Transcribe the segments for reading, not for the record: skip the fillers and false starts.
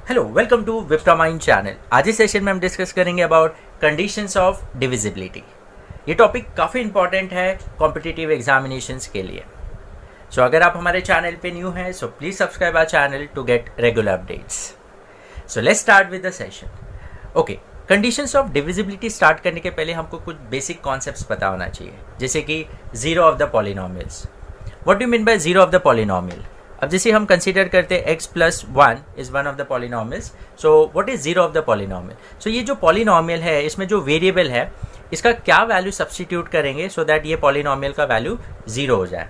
Hello welcome to विप्टामाइंड channel. आज इस सेशन में हम डिस्कस करेंगे अबाउट कंडीशंस ऑफ डिविजिबिलिटी। ये टॉपिक काफ़ी इंपॉर्टेंट है कॉम्पिटिटिव एग्जामिनेशंस के लिए। सो अगर आप हमारे चैनल पे न्यू हैं so please subscribe our channel to get regular updates. So let's start with the session. Okay, conditions of divisibility start करने के पहले हमको कुछ बेसिक कॉन्सेप्ट्स पता होना चाहिए, जैसे कि zero of the polynomials. What do mean by zero of the polynomial? अब जैसे हम कंसीडर करते हैं x plus one is one of the polynomials, so what is zero of the polynomial? So ये जो पॉलिनोमियल है इसमें जो वेरिएबल है इसका क्या वैल्यू सब्सटीट्यूट करेंगे सो दैट ये पॉलिनोमियल का वैल्यू जीरो हो जाए।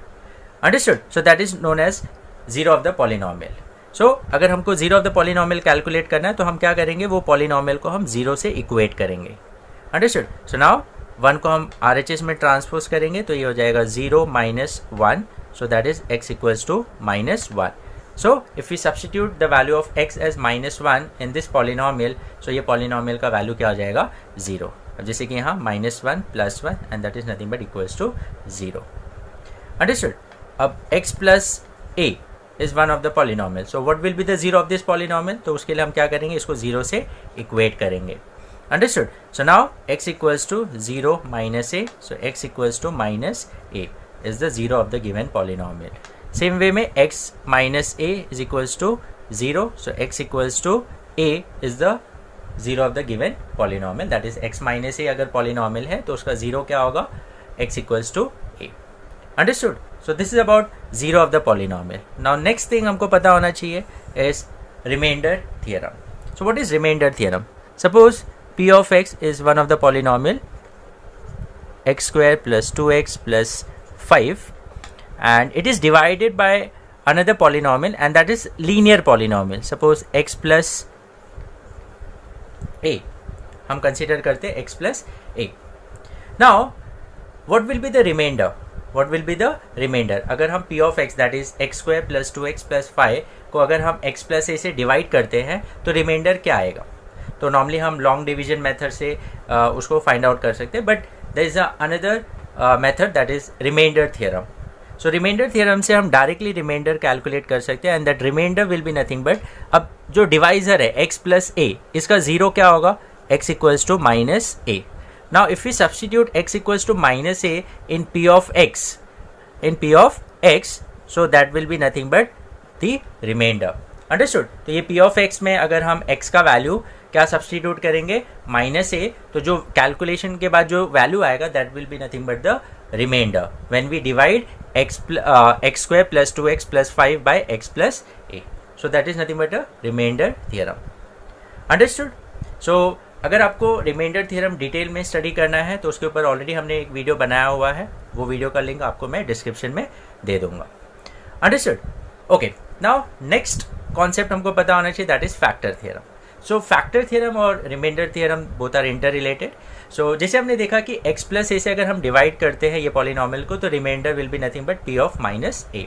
Understood? So that is known as zero of the polynomial. So अगर हमको zero of the polynomial calculate करना है तो हम क्या करेंगे, वो पॉलिनोमियल को हम जीरो से इक्वेट करेंगे। अंडरस्टूड? सो नाउ वन को हम RHS में ट्रांसपोज करेंगे तो ये हो जाएगा zero minus one, so that is x equals to minus 1. So if we substitute the value of x as minus 1 in this polynomial, so ये polynomial का value क्या हो जाएगा, 0। अब जैसे कि यहाँ minus 1 plus 1 and that is nothing but equals to 0. Understood? अब x plus a is one of the polynomial. So what will be the zero of this polynomial? तो उसके लिए हम क्या करेंगे, इसको 0 से equate करेंगे। Understood? So now x equals to 0 minus a, so x equals to minus a is the zero of the given polynomial. Same way में x minus a is equals to 0, so x equals to a is the zero of the given polynomial, that is x minus a अगर polynomial है तो उसका zero क्या होगा, x equals to a. Understood? So this is about zero of the polynomial. Now next thing हमको पता होना चाहिए is remainder theorem. So what is remainder theorem? Suppose p of x is one of the polynomial x square plus 2x plus 5 and it is divided by another polynomial and that is linear polynomial. Suppose x plus a, हम consider करते हैं x plus a. Now what will be the remainder? What will be the remainder? अगर हम p of x that is x square plus 2x plus 5 को अगर हम x plus a से divide करते हैं तो remainder क्या आएगा? तो नॉर्मली हम लॉन्ग डिवीजन मेथड से उसको फाइंड आउट कर सकते हैं, but there is another method that is remainder theorem. So remainder theorem से हम डायरेक्टली रिमाइंडर कैलकुलेट कर सकते हैं and that remainder will be nothing but, अब जो डिवाइजर है x प्लस a, इसका जीरो क्या होगा, x equals to minus a. Now if we substitute x equals to minus a in p of x, so that will be nothing but the remainder. Understood? तो ये p of x में अगर हम x का value क्या substitute करेंगे, minus a, तो जो कैलकुलेशन के बाद जो वैल्यू आएगा that will be nothing but the remainder when we divide x square plus 2x plus 5 by x plus a. So that is nothing but a remainder theorem. Understood? So अगर आपको remainder theorem detail में study करना है तो उसके ऊपर already हमने एक वीडियो बनाया हुआ है, वो वीडियो का लिंक आपको मैं डिस्क्रिप्शन में दे दूंगा। Understood? Okay, now next concept हमको पता होना चाहिए that is factor theorem. So factor theorem और remainder theorem both are inter related. So जैसे हमने देखा कि x प्लस ए से अगर हम डिवाइड करते हैं ये पॉलिनोमियल को तो remainder will be nothing but p of minus a.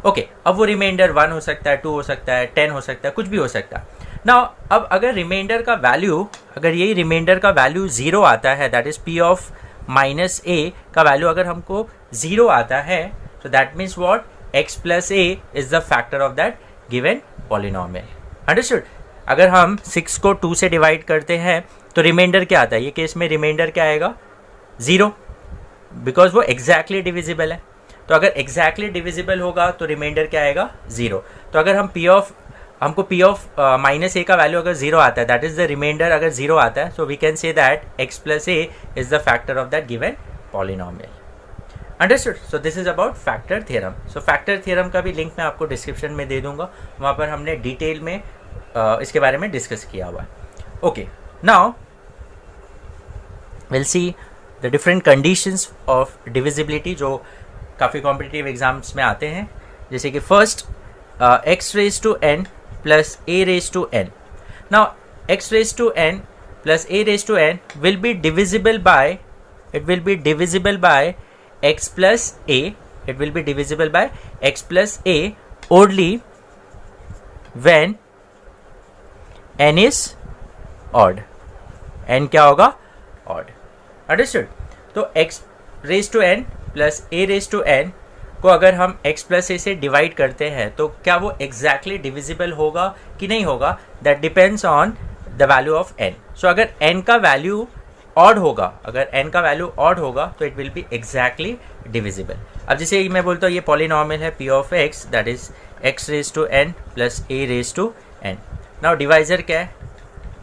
Okay, अब वो रिमाइंडर 1 हो सकता है, 2 हो सकता है, 10 हो सकता है, कुछ भी हो सकता है। नाउ अब अगर रिमाइंडर का वैल्यू, अगर यही रिमाइंडर का वैल्यू 0 आता है, that is p of minus a का वैल्यू अगर हमको 0 आता है, so that means what, x plus a is the factor of that given polynomial. Understood? अगर हम 6 को 2 से डिवाइड करते हैं तो रिमाइंडर क्या आता है, ये केस में रिमाइंडर क्या आएगा, 0, बिकॉज वो एग्जैक्टली डिविजिबल है। तो अगर एग्जैक्टली डिविजिबल होगा तो रिमाइंडर क्या आएगा, 0। तो अगर हम हमको p ऑफ माइनस a का वैल्यू अगर 0 आता है, दैट इज द रिमाइंडर अगर 0 आता है, so we can say that x plus a is the factor of that given polynomial. Understood? So this is about factor theorem. So factor theorem का भी link मैं आपको डिस्क्रिप्शन में दे दूंगा, वहाँ पर हमने डिटेल में इसके बारे में डिस्कस किया हुआ है। Okay, now will see the different conditions of divisibility जो काफ़ी कॉम्पिटिटिव एग्जाम्स में आते हैं, जैसे कि first x raise to n plus a raise to n. Now x raise to n plus a raise to n will be divisible by, it will be divisible by x plus a, it will be divisible by x plus a only when n is odd. n क्या होगा, odd. Understood? तो x raised to n plus a raised to n को अगर हम x plus a से divide करते हैं तो क्या वो एग्जैक्टली डिविजिबल होगा कि नहीं होगा, that depends on the value of n. सो अगर n का वैल्यू ऑड होगा, अगर n का वैल्यू ऑड होगा तो it will be exactly divisible. अब जैसे मैं बोलता हूँ ये पॉलिनॉमियल है p of x that is x raise to n plus a raise to n. Now divisor क्या है,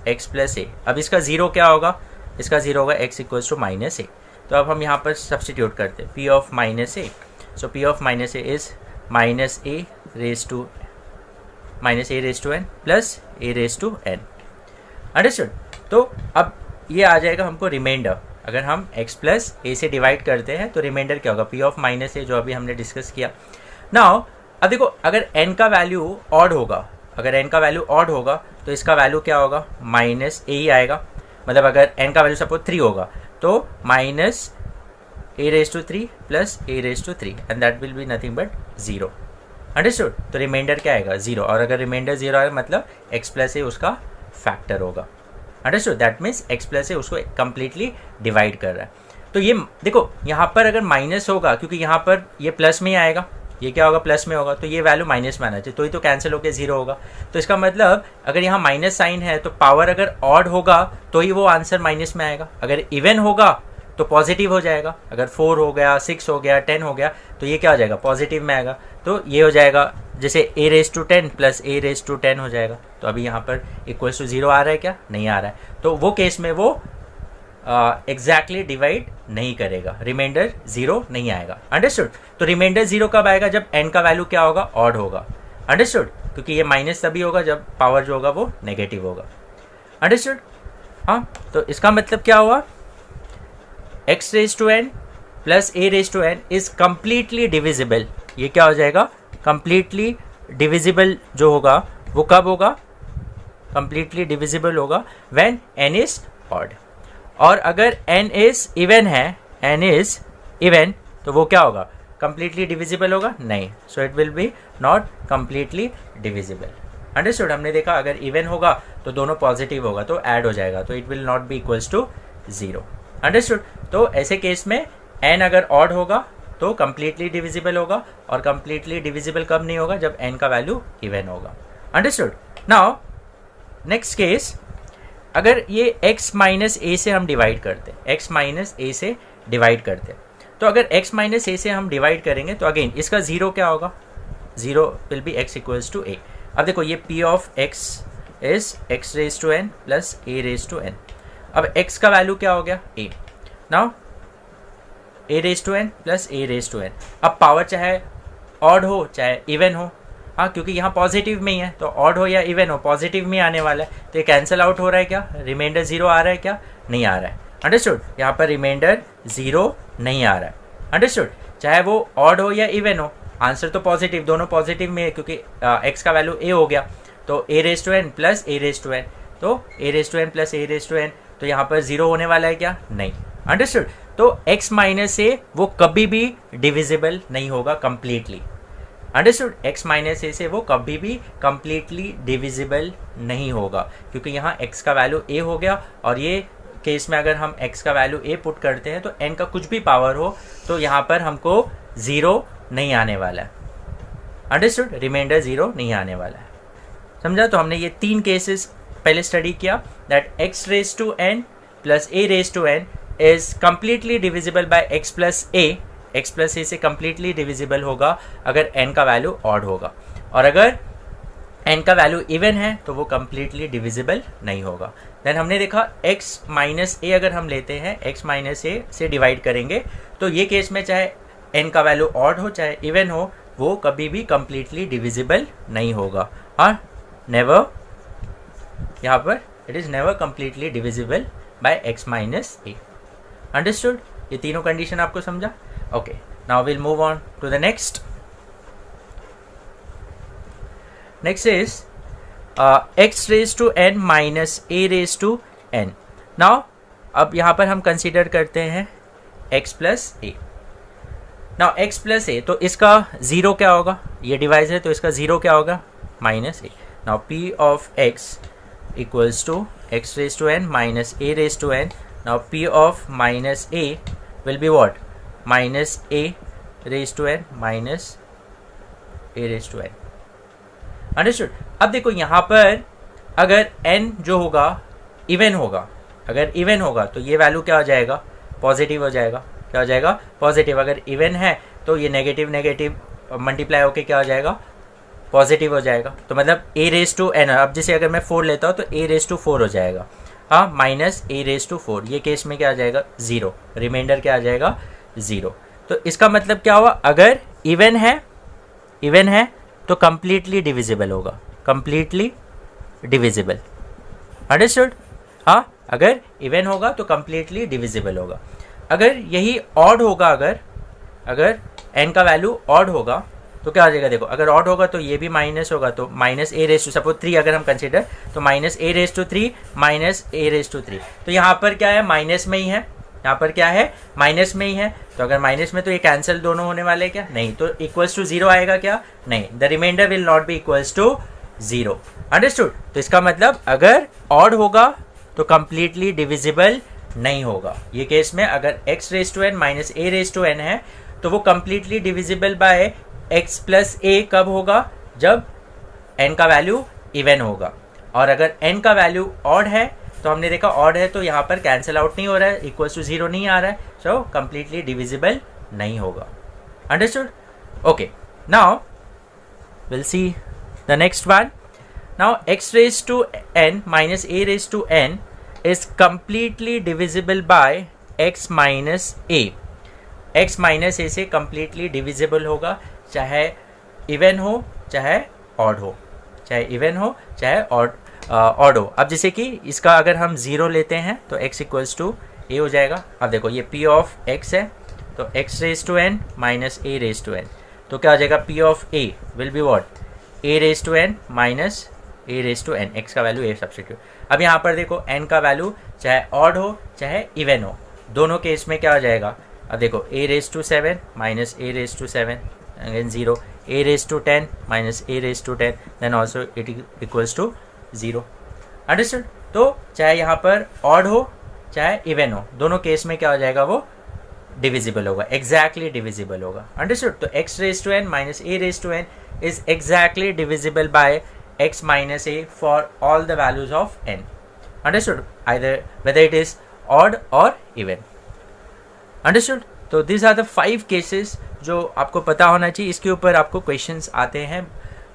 x प्लस a. अब इसका जीरो क्या होगा, इसका जीरो होगा x equals to minus a. तो अब हम यहाँ पर सब्सटीट्यूट करते हैं p ऑफ माइनस a. सो p of minus a is minus a raise to n plus a raise to n. Understood. तो अब ये आ जाएगा हमको रिमाइंडर. अगर हम x प्लस ए से डिवाइड करते हैं तो रिमाइंडर क्या होगा, p ऑफ माइनस ए, जो अभी हमने डिस्कस किया. नाउ अब देखो, अगर n का वैल्यू ऑड होगा, अगर n का वैल्यू ऑड होगा तो इसका वैल्यू क्या होगा, माइनस ए ही आएगा. मतलब अगर n का वैल्यू सपोज 3 होगा तो minus a raise to 3 plus a raise to 3 and that will be nothing but 0. Understood. तो रिमाइंडर क्या आएगा, 0. और अगर रिमाइंडर 0 आए मतलब x प्लस ए उसका फैक्टर होगा. Understood. That means x plus a उसको कम्प्लीटली डिवाइड कर रहा है. तो ये देखो, यहाँ पर अगर माइनस होगा, क्योंकि यहाँ पर ये प्लस में ही आएगा, ये क्या होगा, प्लस में होगा, तो ये वैल्यू माइनस में आना चाहिए, तो ही तो कैंसिल होकर 0 होगा. तो इसका मतलब अगर यहाँ माइनस साइन है तो पावर अगर ऑड होगा तो ही वो आंसर माइनस में आएगा. अगर इवन होगा तो पॉजिटिव हो जाएगा. अगर 4 हो गया, 6 हो गया, 10 हो गया तो ये क्या हो जाएगा, पॉजिटिव में आएगा. तो ये हो जाएगा जैसे a raise to 10 plus a raise to 10 हो जाएगा. तो अभी यहाँ पर इक्वल्स टू 0 आ रहा है क्या, नहीं आ रहा है. तो वो केस में वो एग्जैक्टली डिवाइड नहीं करेगा, रिमाइंडर 0 नहीं आएगा. अंडरस्टूड. तो रिमाइंडर 0 कब आएगा, जब n का वैल्यू क्या होगा, ऑड होगा. अंडरस्टूड. क्योंकि ये माइनस तभी होगा जब पावर जो होगा वो नेगेटिव होगा. अंडरस्टूड. हाँ, तो इसका मतलब क्या हुआ, x raise to n plus a raise to n is completely divisible. ये क्या हो जाएगा, कम्प्लीटली डिविजिबल जो होगा वो कब होगा, कम्प्लीटली डिविजिबल होगा व्हेन n इज ऑड. और अगर n इज इवन है, n इज इवन, तो वो क्या होगा, कम्प्लीटली डिविजिबल होगा, नहीं. So it will B not completely divisible. Understood. हमने देखा अगर इवन होगा तो दोनों पॉजिटिव होगा तो ऐड हो जाएगा, तो it will not be equals to 0. Understood. तो ऐसे केस में n अगर ऑड होगा तो कम्प्लीटली डिविजिबल होगा, और कम्प्लीटली डिविजिबल कब नहीं होगा, जब n का वैल्यू इवन होगा. अंडरस्टूड. नाउ नेक्स्ट केस, अगर ये x माइनस ए से हम डिवाइड करते हैं, x माइनस ए से डिवाइड करते हैं, तो अगर x माइनस ए से हम डिवाइड करेंगे तो अगेन इसका 0 क्या होगा, 0 will be x equals to a. अब देखो ये p of x is x raise to n plus a raise to n. अब x का वैल्यू क्या हो गया, a. Now a raise to n plus a raise to n. अब power चाहे ऑड हो चाहे इवन हो, हाँ, क्योंकि यहाँ पॉजिटिव में ही है तो ऑड हो या इवन हो पॉजिटिव में आने वाला है, तो ये कैंसिल आउट हो रहा है क्या, रिमाइंडर 0 आ रहा है क्या, नहीं आ रहा है. अंडरस्टूड. यहाँ पर रिमाइंडर 0 नहीं आ रहा है. अंडरस्टूड. चाहे वो ऑड हो या इवन हो, आंसर तो पॉजिटिव, दोनों पॉजिटिव में है, क्योंकि x का वैल्यू a हो गया तो a raise to n plus a raise to n, तो a raise to n plus a raise to n, तो यहाँ पर 0 होने वाला है क्या, नहीं. अंडरस्टूड. तो x माइनस a वो कभी भी डिविजिबल नहीं होगा कम्प्लीटली. अंडरस्टूड. x माइनस ए से वो कभी भी कम्प्लीटली डिविजिबल नहीं होगा, क्योंकि यहाँ x का वैल्यू a हो गया, और ये केस में अगर हम x का वैल्यू a पुट करते हैं तो n का कुछ भी पावर हो तो यहाँ पर हमको 0 नहीं आने वाला है. अंडरस्टूड. रिमाइंडर 0 नहीं आने वाला है. समझा. तो हमने ये 3 केसेस पहले स्टडी किया, that x raise to n plus a raise to n is completely divisible by x plus a. x plus a से कम्प्लीटली डिविजिबल होगा अगर n का वैल्यू ऑड होगा, और अगर n का वैल्यू इवन है तो वो कम्प्लीटली डिविजिबल नहीं होगा. देन हमने देखा x माइनस ए अगर हम लेते हैं, x माइनस ए से डिवाइड करेंगे तो ये केस में चाहे n का वैल्यू ऑड हो चाहे इवन हो, वो कभी भी कम्प्लीटली डिविजिबल नहीं होगा. हाँ, नेवर, यहाँ पर it is never completely divisible by x minus A. Understood. ये तीनों कंडीशन आपको समझा. Okay, now we'll move on to the next. Next is x raised to n minus a raised to n. Now, अब यहाँ पर हम consider करते हैं x plus a. Now x plus a, तो इसका 0 क्या होगा, ये डिवाइस है तो इसका 0 क्या होगा, minus a. Now p of x equals to x raised to n minus a raised to n. Now p of minus a will be what, minus a raise to n minus a raise to n. Understood. अब देखो यहाँ पर अगर n जो होगा even होगा, अगर even होगा तो ये वैल्यू क्या हो जाएगा, पॉजिटिव हो जाएगा। क्या हो जाएगा, पॉजिटिव। अगर इवन है तो ये नेगेटिव नेगेटिव मल्टीप्लाई होके क्या हो जाएगा, पॉजिटिव हो जाएगा। तो मतलब a रेज टू एन, अब जैसे अगर मैं 4 लेता हूँ तो a रेज टू 4 हो जाएगा, हाँ, माइनस a रेज टू 4। ये केस में क्या आ जाएगा, 0, रिमाइंडर क्या आ जाएगा, 0। तो इसका मतलब क्या हुआ, अगर इवन है तो कंप्लीटली डिविजिबल होगा, कंप्लीटली डिविजिबल। अंडरस्टूड। हाँ, अगर इवन होगा तो कंप्लीटली डिविजिबल होगा। अगर यही ऑड होगा, अगर n का वैल्यू ऑड होगा तो क्या आ जाएगा, देखो अगर ऑड होगा तो ये भी माइनस होगा, तो minus a raise to, suppose 3 अगर हम कंसीडर, तो minus a raise to 3 minus a raise to 3। तो यहाँ पर क्या है, माइनस में ही है, यहाँ पर क्या है, माइनस में ही है। तो अगर माइनस में तो ये कैंसिल दोनों होने वाले क्या, नहीं। तो इक्वल्स टू 0 आएगा क्या, नहीं। The remainder will not be equals to 0। Understood. तो इसका मतलब अगर ऑड होगा तो कंप्लीटली डिविजिबल नहीं होगा। ये केस में अगर x raise to n minus a raise to n है तो वो completely divisible by x plus a कब होगा, जब n का वैल्यू इवन होगा। और अगर n का वैल्यू ऑड है तो हमने देखा ऑड है तो यहाँ पर कैंसिल आउट नहीं हो रहा है, इक्वल्स टू 0 नहीं आ रहा है, सो कंप्लीटली डिविजिबल नहीं होगा। Understood. Okay, now will see the next one. Now x raised to n minus a raised to n is completely divisible by x minus a. x minus a से completely divisible होगा, चाहे even हो चाहे odd हो, चाहे even हो चाहे odd हो। अब जैसे कि इसका अगर हम 0 लेते हैं तो x इक्वल्स टू a हो जाएगा। अब देखो ये p ऑफ x है तो x raise to n minus a raise to n, तो क्या हो जाएगा, p of a will be what, a raise to n minus a raise to n, x का वैल्यू a सब्स्टिट्यूट। अब यहाँ पर देखो n का वैल्यू चाहे ऑड हो चाहे इवन हो, दोनों केस में क्या हो जाएगा। अब देखो a raise to 7 minus a raise to 7 again 0, a raise to 10 minus a raise to 10, then also it equals to 0। Understood. तो चाहे यहाँ पर ऑड हो चाहे इवन हो, दोनों केस में क्या हो जाएगा, वो डिविजिबल होगा, एग्जैक्टली डिविजिबल होगा। अंडरस्टूड। तो x raise to n minus a raise to n is exactly divisible by x minus a for all the values of n. Understood? Either whether it is odd or even. Understood? तो these are the 5 cases जो आपको पता होना चाहिए। इसके ऊपर आपको questions आते हैं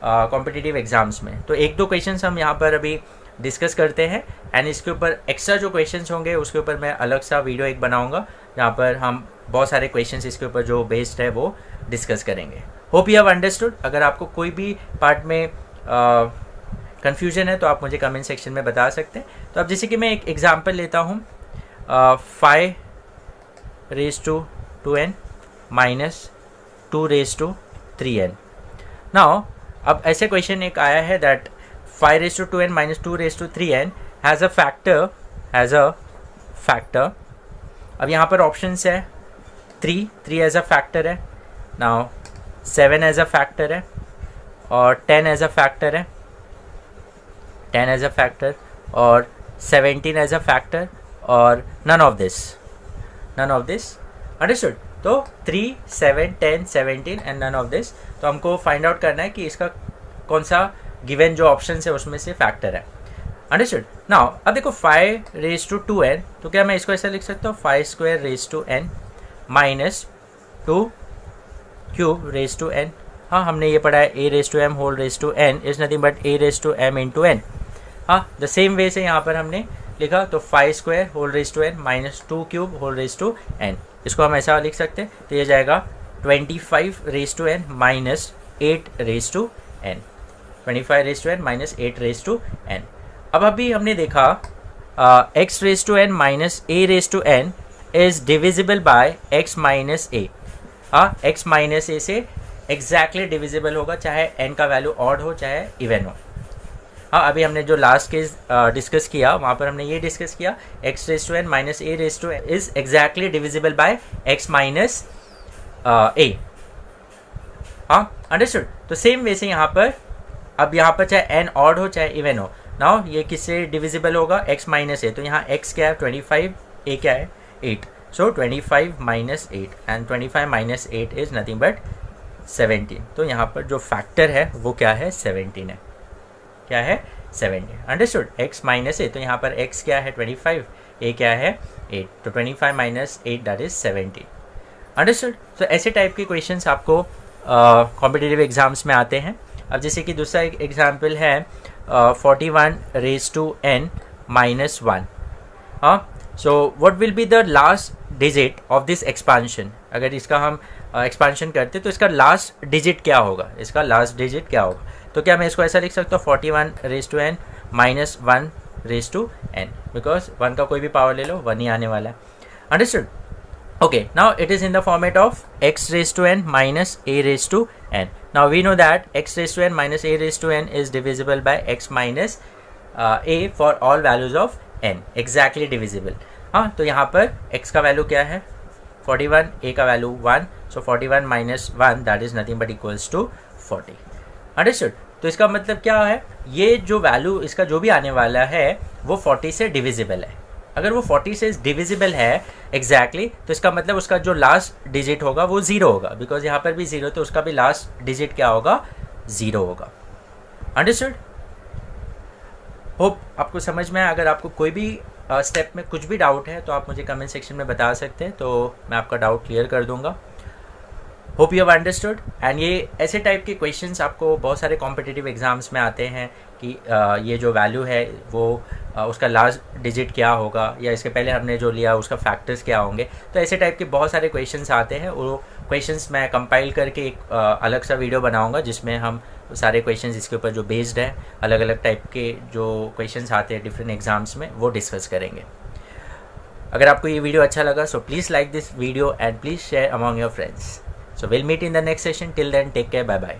कॉम्पिटिटिव एग्जाम्स में। तो 1-2 क्वेश्चंस हम यहाँ पर अभी डिस्कस करते हैं एंड इसके ऊपर एक्स्ट्रा जो क्वेश्चंस होंगे उसके ऊपर मैं अलग सा वीडियो एक बनाऊंगा जहाँ पर हम बहुत सारे क्वेश्चंस इसके ऊपर जो बेस्ड है वो डिस्कस करेंगे। Hope you have understood. अगर आपको कोई भी पार्ट में कन्फ्यूजन है तो आप मुझे कमेंट सेक्शन में बता सकते हैं। तो अब जैसे कि मैं एक एग्जांपल लेता हूँ 5 raise to 2n minus 2 raise to 3n। Now अब ऐसे क्वेश्चन एक आया है that 5 raise to 2n minus 2 raise to 3n has a factor. अब यहाँ पर ऑप्शंस है 3 एज अ फैक्टर है, नाउ 7 एज अ फैक्टर है और 10 एज अ फैक्टर है, 10 एज अ फैक्टर और 17 एज अ फैक्टर और नन ऑफ दिस अंडरस्टूड। तो 3, 7, 10, 17 एंड नन ऑफ दिस। तो हमको फाइंड आउट करना है कि इसका कौन सा गिवन जो ऑप्शन है उसमें से फैक्टर है। अंडरस्टूड। नाउ अब देखो 5 रेज टू 2n, तो क्या मैं इसको ऐसा लिख सकता हूँ 5 square raise to n minus 2 cube raise to n। हाँ, हमने ये पढ़ा है a raise to m whole raise to n is nothing but a raise to m into n। हाँ, द सेम वे से यहाँ पर हमने लिखा तो 5 square whole raise to n minus 2 cube whole raise to n, इसको हम ऐसा लिख सकते हैं। तो ये जाएगा 25 raise to n minus 8 raise to n, 25 raise to n minus 8 raise to n। अब अभी हमने देखा x raise to n minus a raise to n is divisible by x minus a। हाँ, x माइनस a से exactly divisible होगा चाहे n का value odd हो चाहे इवन हो। हाँ, अभी हमने जो लास्ट केस डिस्कस किया वहाँ पर हमने ये डिस्कस किया x raise to n minus a raise to is exactly divisible by x minus a। हाँ, अंडरस्टूड। तो सेम वे से यहाँ पर अब यहाँ पर चाहे n ऑड हो चाहे इवन हो, नाउ ये किससे डिविजिबल होगा, x माइनस a। तो यहाँ x क्या है 25, a क्या है 8, सो 25 minus 8 and 25 minus 8 is nothing but 17. तो यहाँ पर जो फैक्टर है वो क्या है, 17 है. क्या है, 17. अंडरस्टूड. x माइनस ए, तो यहाँ पर x क्या है 25, a क्या है 8, तो 25 माइनस 8 दैट इज 17. अंडरस्टूड. तो ऐसे टाइप के क्वेश्चंस आपको कॉम्पिटिटिव एग्जाम्स में आते हैं. अब जैसे कि दूसरा एक एग्जाम्पल है 41 रेज टू n माइनस 1. हाँ, so what will be the last digit of this expansion. अगर इसका हम एक्सपांशन करते तो इसका लास्ट डिजिट क्या होगा, इसका लास्ट डिजिट क्या होगा. तो क्या मैं इसको ऐसा लिख सकता हूँ 41 raise to n minus 1 raise to n, because 1 का कोई भी पावर ले लो 1 ही आने वाला है. Understood. Okay, now it is in the format of x raised to n minus a raised to n. Now we know that x raised to n minus a raised to n is divisible by x minus a for all values of n. Exactly divisible. हाँ, तो यहाँ पर x का value क्या है 41, a का value 1, so 41 minus 1 that is nothing but equals to 40. Understood? तो इसका मतलब क्या है, ये जो वैल्यू इसका जो भी आने वाला है वो 40 से डिविजिबल है. अगर वो 40 से डिविजिबल है एग्जैक्टली तो इसका मतलब उसका जो लास्ट डिजिट होगा वो 0 होगा, बिकॉज यहाँ पर भी 0 तो उसका भी लास्ट डिजिट क्या होगा 0 होगा. अंडरस्टूड. होप आपको समझ में आया. अगर आपको कोई भी स्टेप में कुछ भी डाउट है तो आप मुझे कमेंट सेक्शन में बता सकते हैं, तो मैं आपका डाउट क्लियर कर दूंगा. Hope you have understood. And ये ऐसे टाइप के क्वेश्चंस आपको बहुत सारे कॉम्पिटिटिव एग्जाम्स में आते हैं कि ये जो वैल्यू है वो उसका लास्ट डिजिट क्या होगा, या इसके पहले हमने जो लिया उसका फैक्टर्स क्या होंगे. तो ऐसे टाइप के बहुत सारे क्वेश्चंस आते हैं. वो क्वेश्चंस मैं कंपाइल करके एक अलग सा वीडियो बनाऊंगा जिसमें हम सारे क्वेश्चंस इसके ऊपर जो बेस्ड है अलग अलग टाइप के जो क्वेश्चंस आते हैं डिफरेंट एग्जाम्स में वो डिस्कस करेंगे. अगर आपको ये वीडियो अच्छा लगा so please like this video and please share among your friends. So we'll meet in the next session. Till then, take care. Bye bye.